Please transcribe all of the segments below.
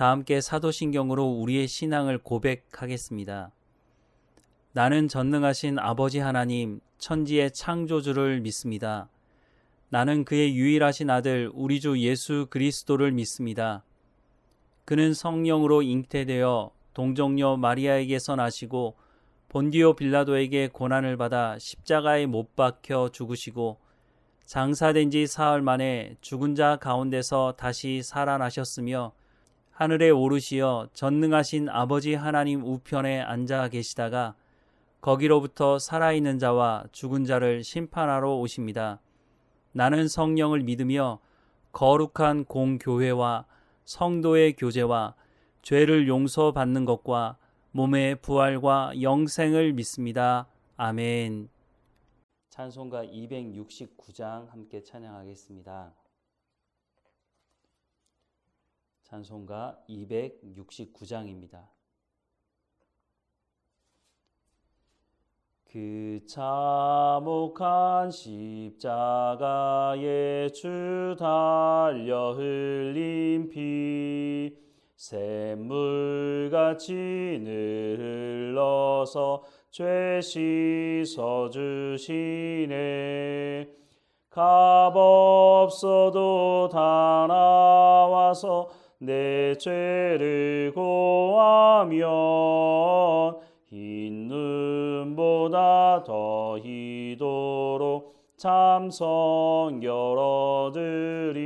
다 함께 사도신경으로 우리의 신앙을 고백하겠습니다. 나는 전능하신 아버지 하나님, 천지의 창조주를 믿습니다. 나는 그의 유일하신 아들 우리 주 예수 그리스도를 믿습니다. 그는 성령으로 잉태되어 동정녀 마리아에게서 나시고 본디오 빌라도에게 고난을 받아 십자가에 못 박혀 죽으시고 장사된 지 사흘 만에 죽은 자 가운데서 다시 살아나셨으며 하늘에 오르시어 전능하신 아버지 하나님 우편에 앉아 계시다가 거기로부터 살아있는 자와 죽은 자를 심판하러 오십니다. 나는 성령을 믿으며 거룩한 공교회와 성도의 교제와 죄를 용서받는 것과 몸의 부활과 영생을 믿습니다. 아멘. 찬송가 269장 함께 찬양하겠습니다. 찬송가 269장입니다. 그 참혹한 십자가에 주 달려 흘린 피 샘물같이 늘 흘러서 죄 씻어주시네. 값없어도 다 나와서 내 죄를 고하면 흰 눈보다 더 희도록 참성 열어드리.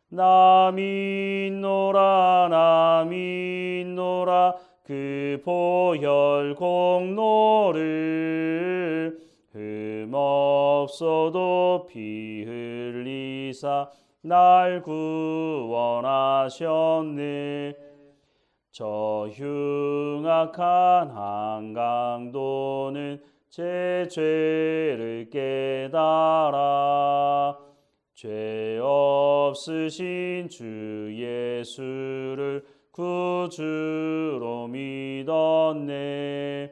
나 믿노라 나 믿노라 그 보혈 공로를 흠없어도 피 흘리사 날 구원하셨네. 저 흉악한 한강도는 제 죄를 깨달아 죄 없으신 주 예수를 구주로 믿었네.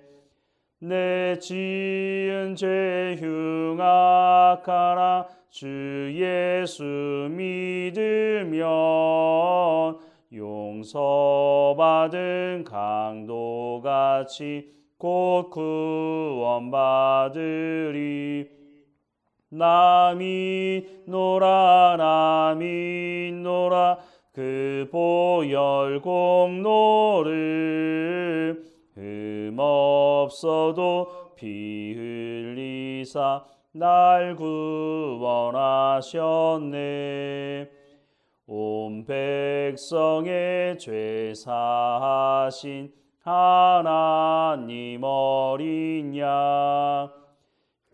내 지은 죄 흉악하나 주 예수 믿으면 용서받은 강도같이 곧 구원받으리. 나 믿노라 나 믿노라 그 보혈 공로를 흠없어도 피 흘리사 날 구원하셨네. 온 백성의 죄 사하신 하나님 어린 양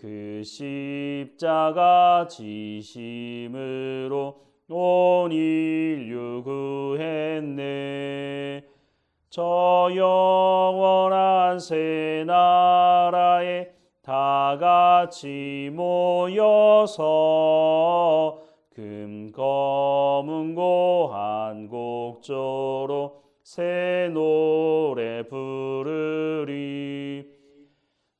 그 십자가 지심으로 온 인류 구했네. 저 영원한 새 나라에 다 같이 모여서 금 검은고 한 곡조로 새 노래 부르리.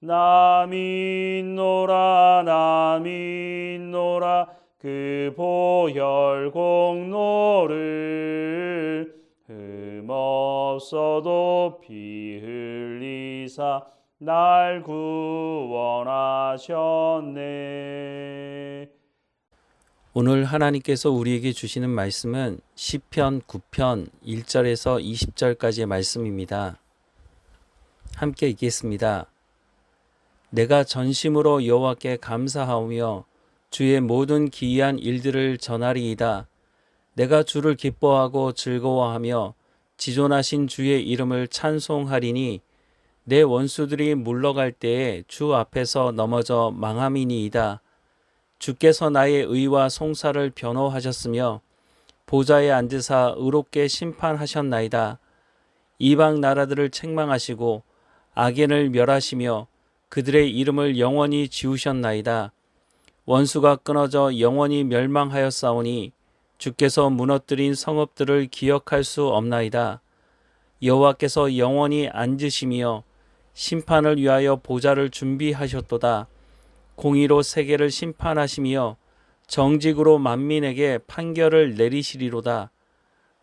나 믿노라 나 믿노라 그 보혈 공로를 흠없어도 피 흘리사 날 구원하셨네. 오늘 하나님께서 우리에게 주시는 말씀은 시편 9편 1절에서 20절까지의 말씀입니다. 함께 읽겠습니다. 내가 전심으로 여호와께 감사하오며 주의 모든 기이한 일들을 전하리이다. 내가 주를 기뻐하고 즐거워하며 지존하신 주의 이름을 찬송하리니 내 원수들이 물러갈 때에 주 앞에서 넘어져 망함이니이다. 주께서 나의 의와 송사를 변호하셨으며 보좌에 앉으사 의롭게 심판하셨나이다. 이방 나라들을 책망하시고 악인을 멸하시며 그들의 이름을 영원히 지우셨나이다. 원수가 끊어져 영원히 멸망하였사오니 주께서 무너뜨린 성읍들을 기억할 수 없나이다. 여호와께서 영원히 앉으시며 심판을 위하여 보좌를 준비하셨도다. 공의로 세계를 심판하시며 정직으로 만민에게 판결을 내리시리로다.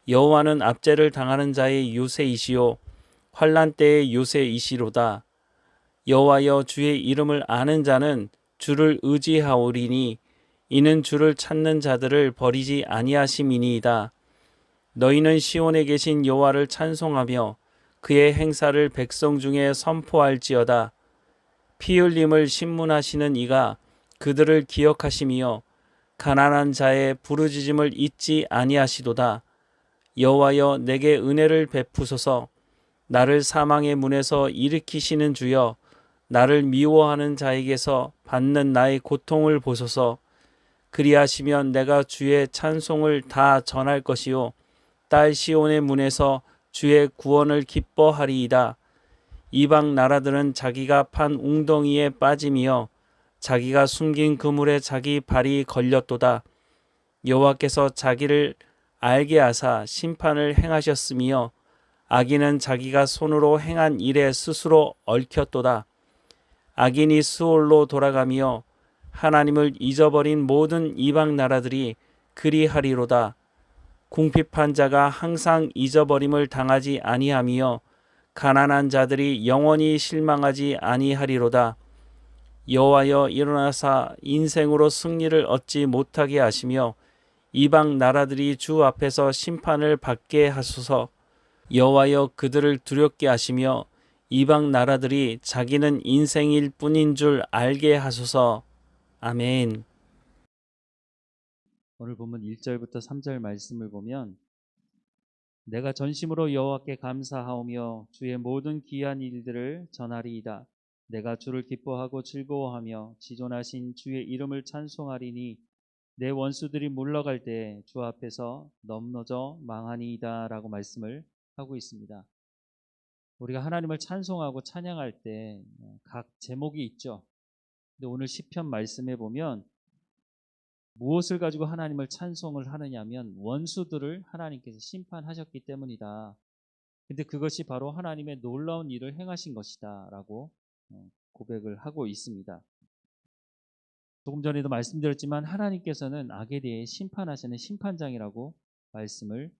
여호와는 압제를 당하는 자의 요새이시요 환난 때의 요새이시로다. 여호와여, 주의 이름을 아는 자는 주를 의지하오리니 이는 주를 찾는 자들을 버리지 아니하심이니이다. 너희는 시온에 계신 여호와를 찬송하며 그의 행사를 백성 중에 선포할지어다. 피 흘림을 신문하시는 이가 그들을 기억하심이요 가난한 자의 부르짖음을 잊지 아니하시도다. 여호와여, 내게 은혜를 베푸소서. 나를 사망의 문에서 일으키시는 주여, 나를 미워하는 자에게서 받는 나의 고통을 보소서. 그리하시면 내가 주의 찬송을 다 전할 것이요 딸 시온의 문에서 주의 구원을 기뻐하리이다. 이방 나라들은 자기가 판 웅덩이에 빠짐이여 자기가 숨긴 그물에 자기 발이 걸렸도다. 여호와께서 자기를 알게 하사 심판을 행하셨으며 악인은 자기가 손으로 행한 일에 스스로 얽혔도다. 악인이 수올로 돌아가며 하나님을 잊어버린 모든 이방 나라들이 그리하리로다. 궁핍한 자가 항상 잊어버림을 당하지 아니하며 가난한 자들이 영원히 실망하지 아니하리로다. 여호와여, 일어나사 인생으로 승리를 얻지 못하게 하시며 이방 나라들이 주 앞에서 심판을 받게 하소서. 여호와여, 그들을 두렵게 하시며 이방 나라들이 자기는 인생일 뿐인 줄 알게 하소서. 아멘. 오늘 본문 1절부터 3절 말씀을 보면 내가 전심으로 여호와께 감사하오며 주의 모든 기이한 일들을 전하리이다. 내가 주를 기뻐하고 즐거워하며 지존하신 주의 이름을 찬송하리니 내 원수들이 물러갈 때 주 앞에서 넘어져 망하니이다 라고 말씀을 하고 있습니다. 우리가 하나님을 찬송하고 찬양할 때 각 제목이 있죠. 근데 오늘 시편 말씀에 보면 무엇을 가지고 하나님을 찬송을 하느냐면 원수들을 하나님께서 심판하셨기 때문이다. 근데 그것이 바로 하나님의 놀라운 일을 행하신 것이다 라고 고백을 하고 있습니다. 조금 전에도 말씀드렸지만 하나님께서는 악에 대해 심판하시는 심판장이라고 말씀을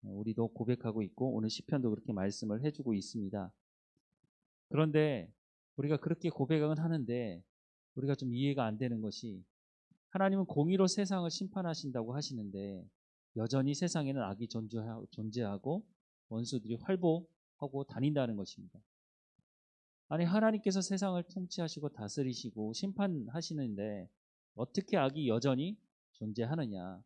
우리도 고백하고 있고 오늘 시편도 그렇게 말씀을 해주고 있습니다. 그런데 우리가 그렇게 고백은 하는데 우리가 좀 이해가 안 되는 것이 하나님은 공의로 세상을 심판하신다고 하시는데 여전히 세상에는 악이 존재하고 원수들이 활보하고 다닌다는 것입니다. 아니 하나님께서 세상을 통치하시고 다스리시고 심판하시는데 어떻게 악이 여전히 존재하느냐.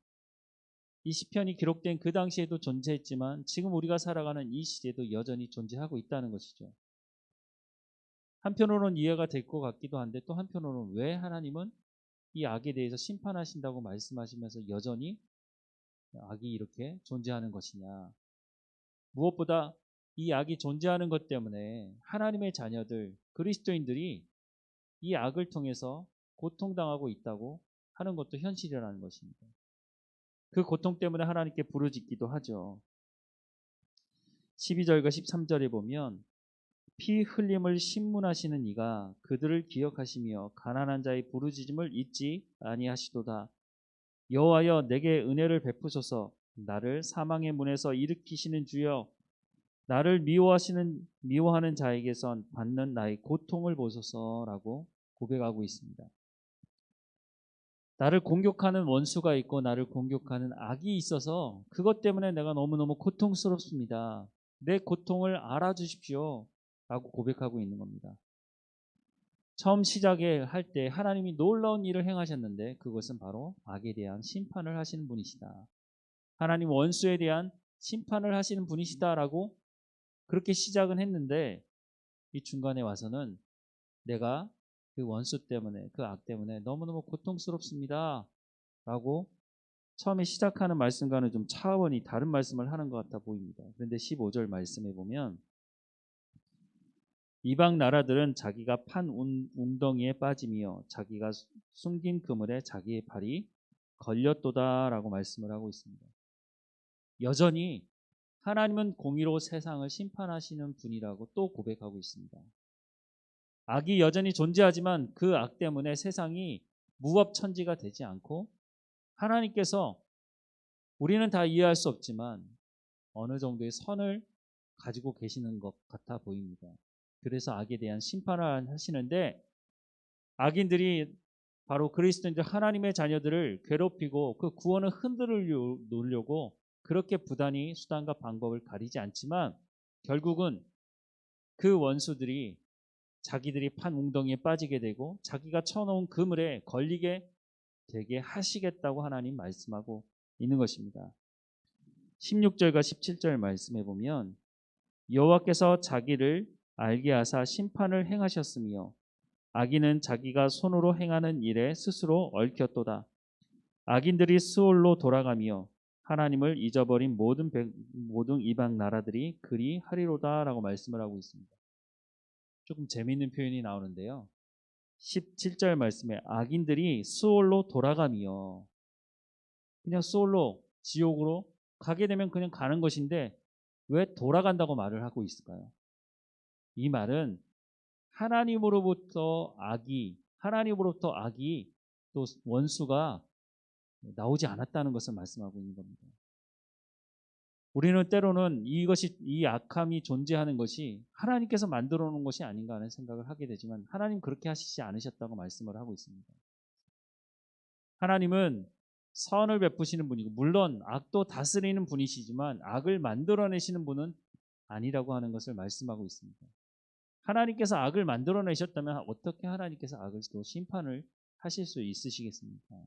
이 시편이 기록된 그 당시에도 존재했지만 지금 우리가 살아가는 이 시대도 여전히 존재하고 있다는 것이죠. 한편으로는 이해가 될 것 같기도 한데 또 한편으로는 왜 하나님은 이 악에 대해서 심판하신다고 말씀하시면서 여전히 악이 이렇게 존재하는 것이냐. 무엇보다 이 악이 존재하는 것 때문에 하나님의 자녀들, 그리스도인들이 이 악을 통해서 고통당하고 있다고 하는 것도 현실이라는 것입니다. 그 고통 때문에 하나님께 부르짖기도 하죠. 12절과 13절에 보면 피 흘림을 신문하시는 이가 그들을 기억하시며 가난한 자의 부르짖음을 잊지 아니하시도다. 여호와여, 내게 은혜를 베푸소서. 나를 사망의 문에서 일으키시는 주여, 나를 미워하는 자에게선 받는 나의 고통을 보소서라고 고백하고 있습니다. 나를 공격하는 원수가 있고 나를 공격하는 악이 있어서 그것 때문에 내가 너무너무 고통스럽습니다. 내 고통을 알아주십시오 라고 고백하고 있는 겁니다. 처음 시작에 할 때 하나님이 놀라운 일을 행하셨는데 그것은 바로 악에 대한 심판을 하시는 분이시다. 하나님 원수에 대한 심판을 하시는 분이시다라고 그렇게 시작은 했는데 이 중간에 와서는 내가 그 원수 때문에 그 악 때문에 너무너무 고통스럽습니다 라고 처음에 시작하는 말씀과는 좀 차원이 다른 말씀을 하는 것 같아 보입니다. 그런데 15절 말씀에 보면 이방 나라들은 자기가 판 웅덩이에 빠짐이요 자기가 숨긴 그물에 자기의 발이 걸렸도다라고 말씀을 하고 있습니다. 여전히 하나님은 공의로 세상을 심판하시는 분이라고 또 고백하고 있습니다. 악이 여전히 존재하지만 그 악 때문에 세상이 무법천지가 되지 않고 하나님께서 우리는 다 이해할 수 없지만 어느 정도의 선을 가지고 계시는 것 같아 보입니다. 그래서 악에 대한 심판을 하시는데 악인들이 바로 그리스도인들 하나님의 자녀들을 괴롭히고 그 구원을 흔들어 놓으려고 그렇게 부단히 수단과 방법을 가리지 않지만 결국은 그 원수들이 자기들이 판 웅덩이에 빠지게 되고 자기가 쳐놓은 그물에 걸리게 되게 하시겠다고 하나님 말씀하고 있는 것입니다. 16절과 17절 말씀해 보면 여호와께서 자기를 알게 하사 심판을 행하셨으며 악인은 자기가 손으로 행하는 일에 스스로 얽혔도다. 악인들이 스올로 돌아가며 하나님을 잊어버린 모든 이방 나라들이 그리 하리로다라고 말씀을 하고 있습니다. 조금 재미있는 표현이 나오는데요. 17절 말씀에 악인들이 스올로 돌아가며 그냥 스올로 지옥으로 가게 되면 그냥 가는 것인데 왜 돌아간다고 말을 하고 있을까요? 이 말은 하나님으로부터 악이 또 원수가 나오지 않았다는 것을 말씀하고 있는 겁니다. 우리는 때로는 이 악함이 존재하는 것이 하나님께서 만들어 놓은 것이 아닌가 하는 생각을 하게 되지만 하나님 그렇게 하시지 않으셨다고 말씀을 하고 있습니다. 하나님은 선을 베푸시는 분이고 물론 악도 다스리는 분이시지만 악을 만들어내시는 분은 아니라고 하는 것을 말씀하고 있습니다. 하나님께서 악을 만들어내셨다면 어떻게 하나님께서 악을 또 심판을 하실 수 있으시겠습니까?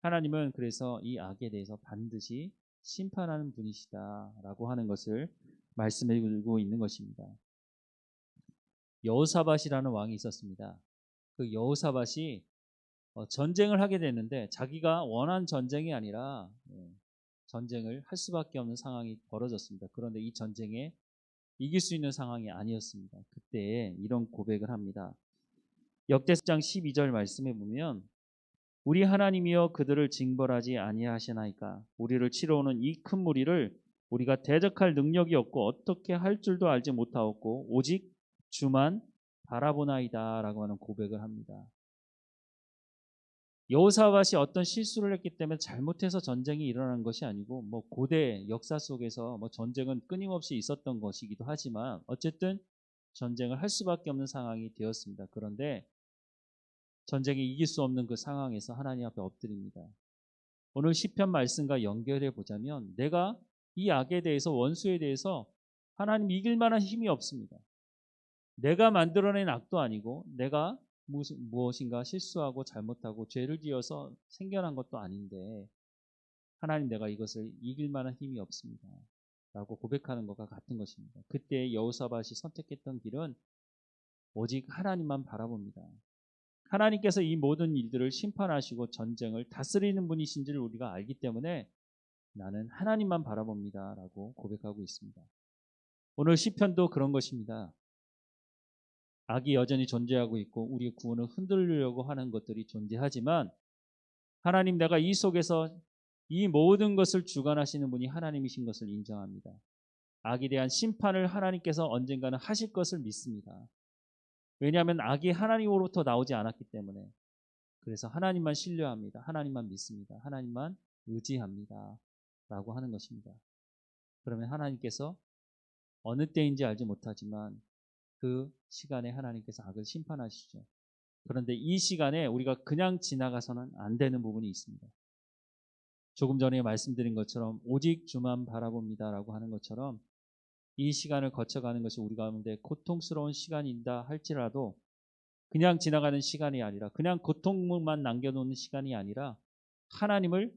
하나님은 그래서 이 악에 대해서 반드시 심판하는 분이시다라고 하는 것을 말씀해 주고 있는 것입니다. 여호사밧이라는 왕이 있었습니다. 그 여호사밧이 전쟁을 하게 됐는데 자기가 원한 전쟁이 아니라 전쟁을 할 수밖에 없는 상황이 벌어졌습니다. 그런데 이 전쟁에 이길 수 있는 상황이 아니었습니다. 그때 이런 고백을 합니다. 역대상 12절 말씀해 보면 우리 하나님이여 그들을 징벌하지 아니하시나이까 우리를 치러 오는 이 큰 무리를 우리가 대적할 능력이 없고 어떻게 할 줄도 알지 못하였고 오직 주만 바라보나이다 라고 하는 고백을 합니다. 여호사밧이 어떤 실수를 했기 때문에 잘못해서 전쟁이 일어난 것이 아니고 고대 역사 속에서 전쟁은 끊임없이 있었던 것이기도 하지만 어쨌든 전쟁을 할 수밖에 없는 상황이 되었습니다. 그런데 전쟁에 이길 수 없는 그 상황에서 하나님 앞에 엎드립니다. 오늘 시편 말씀과 연결해 보자면 내가 이 악에 대해서 원수에 대해서 하나님 이길 만한 힘이 없습니다. 내가 만들어낸 악도 아니고 내가 무엇인가 실수하고 잘못하고 죄를 지어서 생겨난 것도 아닌데 하나님 내가 이것을 이길 만한 힘이 없습니다. 라고 고백하는 것과 같은 것입니다. 그때 여호사밧이 선택했던 길은 오직 하나님만 바라봅니다. 하나님께서 이 모든 일들을 심판하시고 전쟁을 다스리는 분이신지를 우리가 알기 때문에 나는 하나님만 바라봅니다. 라고 고백하고 있습니다. 오늘 시편도 그런 것입니다. 악이 여전히 존재하고 있고 우리의 구원을 흔들려고 하는 것들이 존재하지만 하나님 내가 이 속에서 이 모든 것을 주관하시는 분이 하나님이신 것을 인정합니다. 악에 대한 심판을 하나님께서 언젠가는 하실 것을 믿습니다. 왜냐하면 악이 하나님으로부터 나오지 않았기 때문에 그래서 하나님만 신뢰합니다. 하나님만 믿습니다. 하나님만 의지합니다. 라고 하는 것입니다. 그러면 하나님께서 어느 때인지 알지 못하지만 그 시간에 하나님께서 악을 심판하시죠. 그런데 이 시간에 우리가 그냥 지나가서는 안 되는 부분이 있습니다. 조금 전에 말씀드린 것처럼 오직 주만 바라봅니다라고 하는 것처럼 이 시간을 거쳐가는 것이 우리 가운데 고통스러운 시간이다 할지라도 그냥 지나가는 시간이 아니라 그냥 고통만 남겨놓는 시간이 아니라 하나님을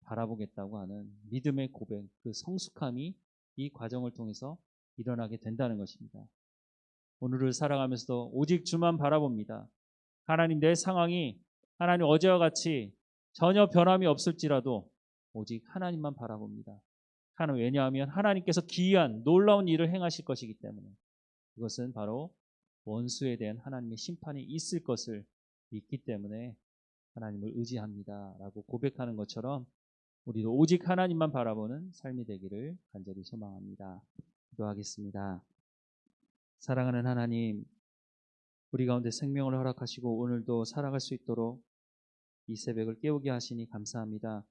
바라보겠다고 하는 믿음의 고백, 그 성숙함이 이 과정을 통해서 일어나게 된다는 것입니다. 오늘을 살아가면서도 오직 주만 바라봅니다. 하나님 내 상황이 하나님 어제와 같이 전혀 변함이 없을지라도 오직 하나님만 바라봅니다. 왜냐하면 하나님께서 기이한 놀라운 일을 행하실 것이기 때문에 그것은 바로 원수에 대한 하나님의 심판이 있을 것을 믿기 때문에 하나님을 의지합니다. 라고 고백하는 것처럼 우리도 오직 하나님만 바라보는 삶이 되기를 간절히 소망합니다. 기도하겠습니다. 사랑하는 하나님, 우리 가운데 생명을 허락하시고 오늘도 살아갈 수 있도록 이 새벽을 깨우게 하시니 감사합니다.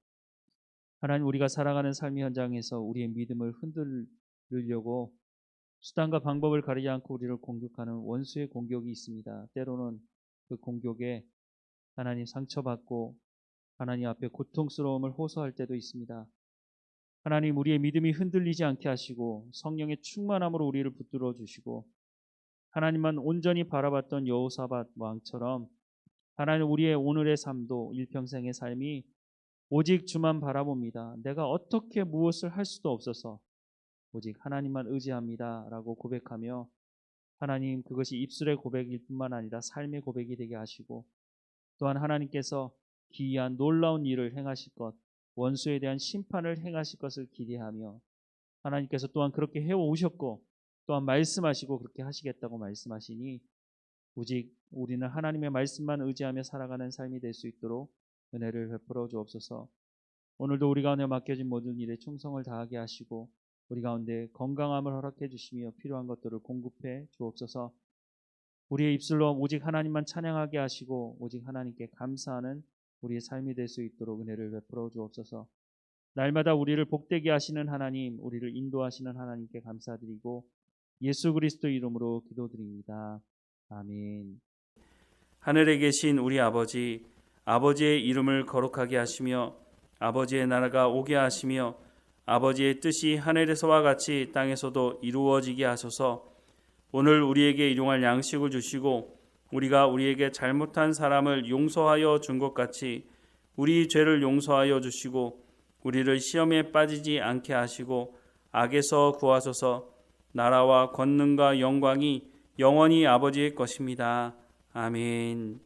하나님, 우리가 살아가는 삶의 현장에서 우리의 믿음을 흔들려고 수단과 방법을 가리지 않고 우리를 공격하는 원수의 공격이 있습니다. 때로는 그 공격에 하나님 상처받고 하나님 앞에 고통스러움을 호소할 때도 있습니다. 하나님, 우리의 믿음이 흔들리지 않게 하시고 성령의 충만함으로 우리를 붙들어 주시고 하나님만 온전히 바라봤던 여호사밧 왕처럼 하나님, 우리의 오늘의 삶도 일평생의 삶이 오직 주만 바라봅니다. 내가 어떻게 무엇을 할 수도 없어서 오직 하나님만 의지합니다 라고 고백하며 하나님, 그것이 입술의 고백일 뿐만 아니라 삶의 고백이 되게 하시고 또한 하나님께서 기이한 놀라운 일을 행하실 것, 원수에 대한 심판을 행하실 것을 기대하며 하나님께서 또한 그렇게 해오셨고 또한 말씀하시고 그렇게 하시겠다고 말씀하시니 오직 우리는 하나님의 말씀만 의지하며 살아가는 삶이 될 수 있도록 은혜를 베풀어 주옵소서. 오늘도 우리 가운데 맡겨진 모든 일에 충성을 다하게 하시고 우리 가운데 건강함을 허락해 주시며 필요한 것들을 공급해 주옵소서. 우리의 입술로 오직 하나님만 찬양하게 하시고 오직 하나님께 감사하는 우리의 삶이 될 수 있도록 은혜를 베풀어 주옵소서. 날마다 우리를 복되게 하시는 하나님, 우리를 인도하시는 하나님께 감사드리고 예수 그리스도 이름으로 기도드립니다. 아멘. 하늘에 계신 우리 아버지, 아버지의 이름을 거룩하게 하시며 아버지의 나라가 오게 하시며 아버지의 뜻이 하늘에서와 같이 땅에서도 이루어지게 하소서. 오늘 우리에게 일용할 양식을 주시고 우리가 우리에게 잘못한 사람을 용서하여 준 것 같이 우리 죄를 용서하여 주시고 우리를 시험에 빠지지 않게 하시고 악에서 구하소서. 나라와 권능과 영광이 영원히 아버지의 것입니다. 아멘.